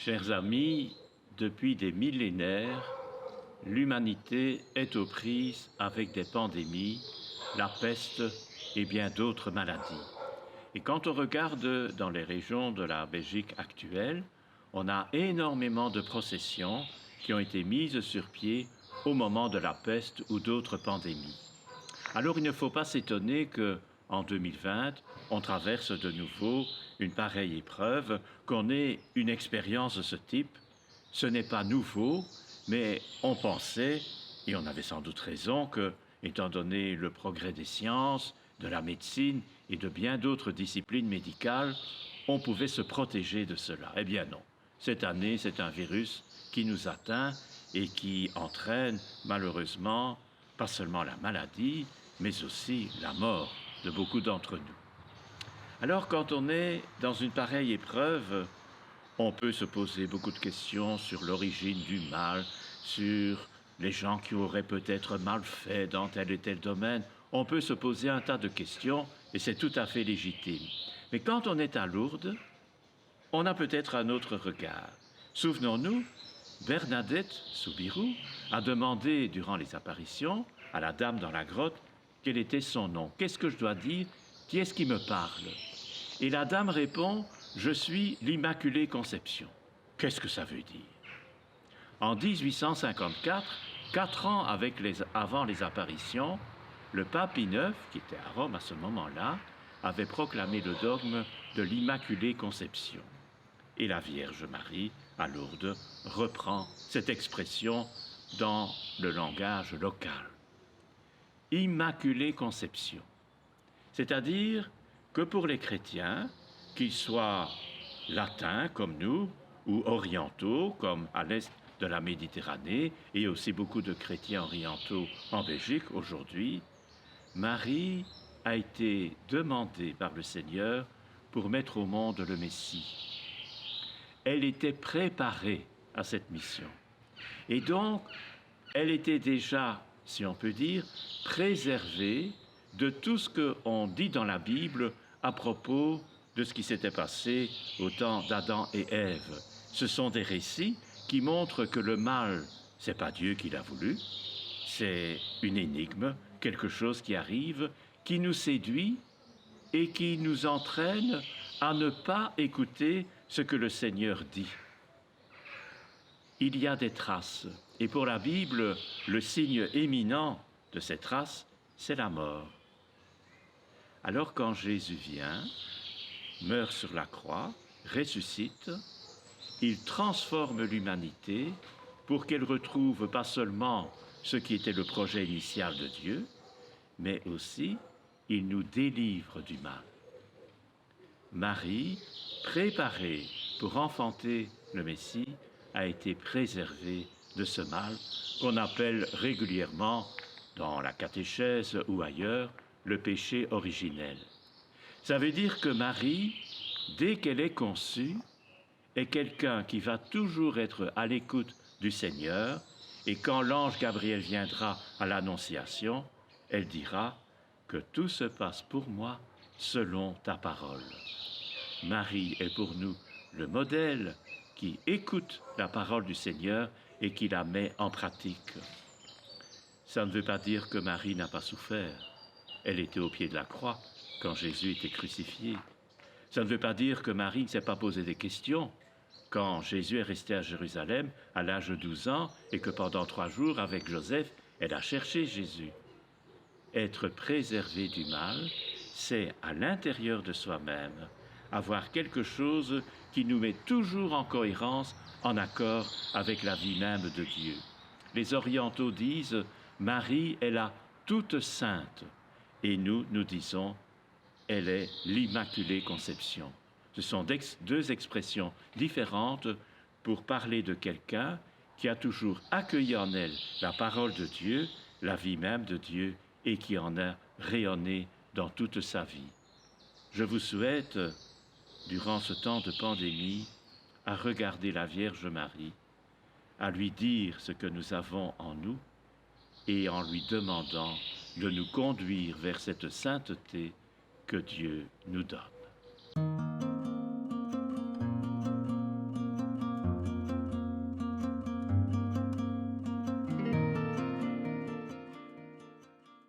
Chers amis, depuis des millénaires, l'humanité est aux prises avec des pandémies, la peste et bien d'autres maladies. Et quand on regarde dans les régions de la Belgique actuelle, on a énormément de processions qui ont été mises sur pied au moment de la peste ou d'autres pandémies. Alors il ne faut pas s'étonner qu'en 2020, on traverse de nouveau une pareille épreuve, qu'on ait une expérience de ce type. Ce n'est pas nouveau, mais on pensait, et on avait sans doute raison, que, étant donné le progrès des sciences, de la médecine et de bien d'autres disciplines médicales, on pouvait se protéger de cela. Eh bien non. Cette année, c'est un virus qui nous atteint et qui entraîne malheureusement pas seulement la maladie, mais aussi la mort de beaucoup d'entre nous. Alors quand on est dans une pareille épreuve, on peut se poser beaucoup de questions sur l'origine du mal, sur les gens qui auraient peut-être mal fait dans tel et tel domaine. On peut se poser un tas de questions et c'est tout à fait légitime. Mais quand on est à Lourdes, on a peut-être un autre regard. Souvenons-nous, Bernadette Soubirous a demandé durant les apparitions à la dame dans la grotte quel était son nom. Qu'est-ce que je dois dire? Qui est-ce qui me parle? Et la dame répond, je suis l'Immaculée Conception. Qu'est-ce que ça veut dire? En 1854, 4 ans avant les apparitions, le pape Pie IX, qui était à Rome à ce moment-là, avait proclamé le dogme de l'Immaculée Conception. Et la Vierge Marie, à Lourdes, reprend cette expression dans le langage local. Immaculée Conception. C'est-à-dire que pour les chrétiens, qu'ils soient latins comme nous, ou orientaux comme à l'est de la Méditerranée, et aussi beaucoup de chrétiens orientaux en Belgique aujourd'hui, Marie a été demandée par le Seigneur pour mettre au monde le Messie. Elle était préparée à cette mission. Et donc, elle était déjà, si on peut dire, préservée de tout ce qu'on dit dans la Bible à propos de ce qui s'était passé au temps d'Adam et Ève. Ce sont des récits qui montrent que le mal, c'est pas Dieu qui l'a voulu, c'est une énigme, quelque chose qui arrive, qui nous séduit et qui nous entraîne à ne pas écouter ce que le Seigneur dit. Il y a des traces, et pour la Bible, le signe éminent de ces traces, c'est la mort. Alors quand Jésus vient, meurt sur la croix, ressuscite, il transforme l'humanité pour qu'elle retrouve pas seulement ce qui était le projet initial de Dieu, mais aussi il nous délivre du mal. Marie, préparée pour enfanter le Messie, a été préservée de ce mal qu'on appelle régulièrement, dans la catéchèse ou ailleurs, le péché originel. Ça veut dire que Marie, dès qu'elle est conçue, est quelqu'un qui va toujours être à l'écoute du Seigneur, et quand l'ange Gabriel viendra à l'Annonciation, elle dira que tout se passe pour moi selon ta parole. Marie est pour nous le modèle qui écoute la parole du Seigneur et qui la met en pratique. Ça ne veut pas dire que Marie n'a pas souffert. Elle était au pied de la croix quand Jésus était crucifié. Ça ne veut pas dire que Marie ne s'est pas posé des questions quand Jésus est resté à Jérusalem à l'âge de 12 ans et que pendant 3 jours, avec Joseph, elle a cherché Jésus. Être préservé du mal, c'est à l'intérieur de soi-même avoir quelque chose qui nous met toujours en cohérence, en accord avec la vie même de Dieu. Les orientaux disent « Marie est la toute sainte » et nous disons « elle est l'Immaculée Conception ». Ce sont deux expressions différentes pour parler de quelqu'un qui a toujours accueilli en elle la parole de Dieu, la vie même de Dieu, et qui en a rayonné dans toute sa vie. Je vous souhaite, durant ce temps de pandémie, à regarder la Vierge Marie, à lui dire ce que nous avons en nous et en lui demandant de nous conduire vers cette sainteté que Dieu nous donne.